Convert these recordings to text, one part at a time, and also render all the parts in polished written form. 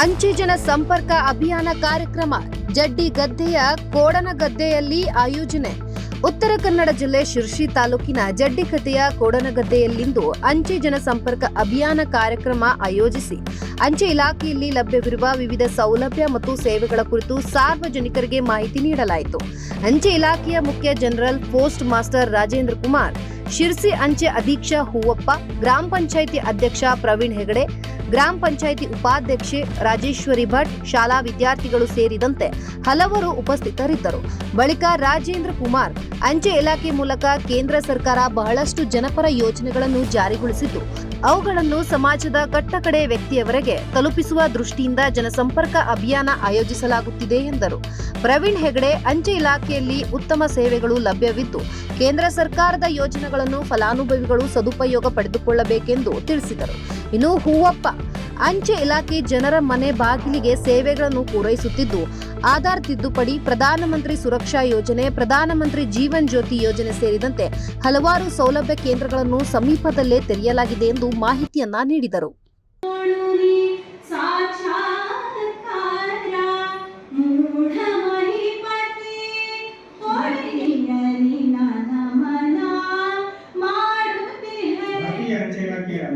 ಅಂಚೆ ಜನ ಸಂಪರ್ಕ ಅಭಿಯಾನ ಕಾರ್ಯಕ್ರಮ ಜಡ್ಡಿ ಗದ್ದೆಯ ಕೋಡನಗದ್ದೆಯಲ್ಲಿ ಆಯೋಜನೆ. ಉತ್ತರ ಕನ್ನಡ ಜಿಲ್ಲೆ ಶಿರ್ಸಿ ತಾಲೂಕಿನ ಜಡ್ಡಿಗದ್ದೆಯ ಕೋಡನಗದ್ದೆಯಲ್ಲಿಂದು ಅಂಚೆ ಜನ ಸಂಪರ್ಕ ಅಭಿಯಾನ ಕಾರ್ಯಕ್ರಮ ಆಯೋಜಿಸಿ ಅಂಚೆ ಇಲಾಖೆಯಲ್ಲಿ ಲಭ್ಯವಿರುವ ವಿವಿಧ ಸೌಲಭ್ಯ ಮತ್ತು ಸೇವೆಗಳ ಕುರಿತು ಸಾರ್ವಜನಿಕರಿಗೆ ಮಾಹಿತಿ ನೀಡಲಾಯಿತು. ಅಂಚೆ ಇಲಾಖೆಯ ಮುಖ್ಯ general post master Rajendra Kumar, Sirsi ಅಂಚೆ ಅಧೀಕ್ಷಕ ಹೂವಪ್ಪ, ಗ್ರಾಮ ಪಂಚಾಯಿತಿ ಅಧ್ಯಕ್ಷ ಪ್ರವೀಣ್ ಹೆಗಡೆ, ಗ್ರಾಮ ಪಂಚಾಯಿತಿ ಉಪಾಧ್ಯಕ್ಷೆ ರಾಜೇಶ್ವರಿ ಭಟ್, ಶಾಲಾ ವಿದ್ಯಾರ್ಥಿಗಳು ಸೇರಿದಂತೆ ಹಲವರು ಉಪಸ್ಥಿತರಿದ್ದರು. ಬಳಿಕ ರಾಜೇಂದ್ರ ಕುಮಾರ್, ಅಂಚೆ ಇಲಾಖೆ ಮೂಲಕ ಕೇಂದ್ರ ಸರ್ಕಾರ ಬಹಳಷ್ಟು ಜನಪರ ಯೋಜನೆಗಳನ್ನು ಜಾರಿಗೊಳಿಸಿದ್ದು, ಅವುಗಳನ್ನು ಸಮಾಜದ ಕಟ್ಟಕಡೆ ವ್ಯಕ್ತಿಯವರೆಗೆ ತಲುಪಿಸುವ ದೃಷ್ಟಿಯಿಂದ ಜನಸಂಪರ್ಕ ಅಭಿಯಾನ ಆಯೋಜಿಸಲಾಗುತ್ತಿದೆ ಎಂದರು. ಪ್ರವೀಣ್ ಹೆಗಡೆ, ಅಂಚೆ ಇಲಾಖೆಯಲ್ಲಿ ಉತ್ತಮ ಸೇವೆಗಳು ಲಭ್ಯವಿದ್ದು, ಕೇಂದ್ರ ಸರ್ಕಾರದ ಯೋಜನೆಗಳನ್ನು ಫಲಾನುಭವಿಗಳು ಸದುಪಯೋಗ ಪಡೆದುಕೊಳ್ಳಬೇಕೆಂದು ತಿಳಿಸಿದರು. ಇನ್ನು ಹೂವಪ್ಪ, ಅಂಚೆ ಇಲಾಖೆ ಜನರ ಮನೆ ಬಾಗಿಲಿಗೆ ಸೇವೆಗಳನ್ನು ಪೂರೈಸುತ್ತಿದ್ದು, ಆಧಾರ್ ತಿದ್ದುಪಡಿ, ಪ್ರಧಾನಮಂತ್ರಿ ಸುರಕ್ಷಾ ಯೋಜನೆ, ಪ್ರಧಾನಮಂತ್ರಿ ಜೀವನ್ ಜ್ಯೋತಿ ಯೋಜನೆ ಸೇರಿದಂತೆ ಹಲವಾರು ಸೌಲಭ್ಯ ಕೇಂದ್ರಗಳನ್ನು ಸಮೀಪದಲ್ಲೇ ತೆರೆಯಲಾಗಿದೆ ಎಂದು ಮಾಹಿತಿಯನ್ನ ನೀಡಿದರು.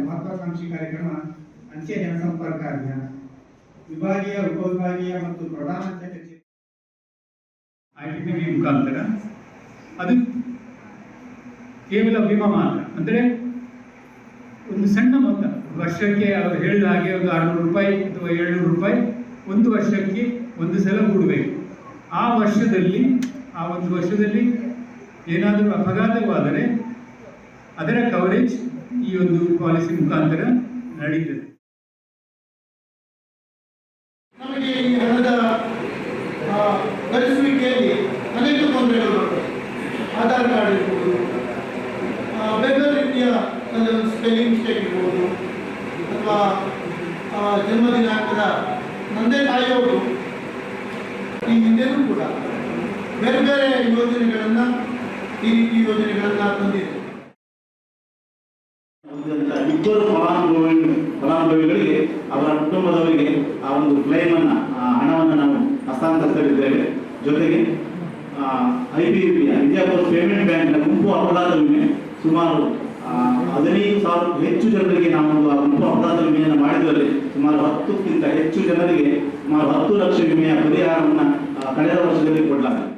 महत्वाकांक्षी कार्यक्रम अंचे जनसंपर्क अभियान विभागीय उपविभागीय ಮತ್ತು ಪ್ರಧಾನ ಅಂಚೆ ಕಚೇರಿ ITPB ಮುಖಾಂತರ ಅದು ಕೇವಲ ವಿಮಾ ಮಾತ್ರ. ಅಂದರೆ ಒಂದು ಸಣ್ಣ ಮೊತ್ತ, ವರ್ಷಕ್ಕೆ ಅವರು ಹೇಳಿದ ಹಾಗೆ ಒಂದು 600 ರೂಪಾಯಿ ಅಥವಾ 700 ರೂಪಾಯಿ ಒಂದು ವರ್ಷಕ್ಕೆ ಒಂದು ಸಲ ಹೂಡಬೇಕು. ಆ ಒಂದು ವರ್ಷದಲ್ಲಿ ಏನಾದರೂ ಅಪಘಾತವಾದರೆ ಅದರ ಕವರೇಜ್ ಈ ಒಂದು ಪಾಲಿಸಿ ಮುಖಾಂತರ ನಡೀತದೆ. ನಮಗೆ ಈ ಹಣದ ಗಳಿಸುವಿಕೆಯಲ್ಲಿ ಅನೇಕ ತೊಂದರೆಗಳು ಬರ್ತವೆ. ಆಧಾರ್ ಕಾರ್ಡ್ ಇರ್ಬೋದು, ಬೇರೆ ರೀತಿಯ ಸ್ಪೆಲ್ಲಿಂಗ್ ಮಿಸ್ಟೇಕ್ ಇರ್ಬೋದು, ಅಥವಾ ಜನ್ಮ ದಿನಾಂಕದ ನಂದೇ ತಾಯಿಯವರು ಈ ಹಿಂದೆನೂ ಕೂಡ ಬೇರೆ ಬೇರೆ ಯೋಜನೆಗಳನ್ನು ಈ ರೀತಿ ಯೋಜನೆಗಳನ್ನು ತಂದಿದೆ. ಇಬ್ಬರು ಫಲಾನುಭವಿಗಳಿಗೆ ಅವರ ಕುಟುಂಬದವರಿಗೆ ಆ ಒಂದು ಕ್ಲೈಮ್ ಹಣವನ್ನು ನಾವು ಹಸ್ತಾಂತರಿಸಲಿದ್ದೇವೆ. ಜೊತೆಗೆ IPB ವಿದ್ಯಾಪುರ ಪೇಮೆಂಟ್ ಬ್ಯಾಂಕ್ನ ಗುಂಪು ಅಪರಾಧ ವಿಮೆ ಸುಮಾರು 15,000 ಹೆಚ್ಚು ಜನರಿಗೆ ನಾವು ಗುಂಪು ಅಪರಾಧ ವಿಮೆಯನ್ನು ಮಾಡಿದರೆ ಸುಮಾರು 10ಕ್ಕಿಂತ ಹೆಚ್ಚು ಜನರಿಗೆ ಸುಮಾರು 10 ಲಕ್ಷ ವಿಮೆಯ ಪರಿಹಾರವನ್ನು ಕಳೆದ ವರ್ಷದಲ್ಲಿ ಕೊಡಲಾಗಿದೆ.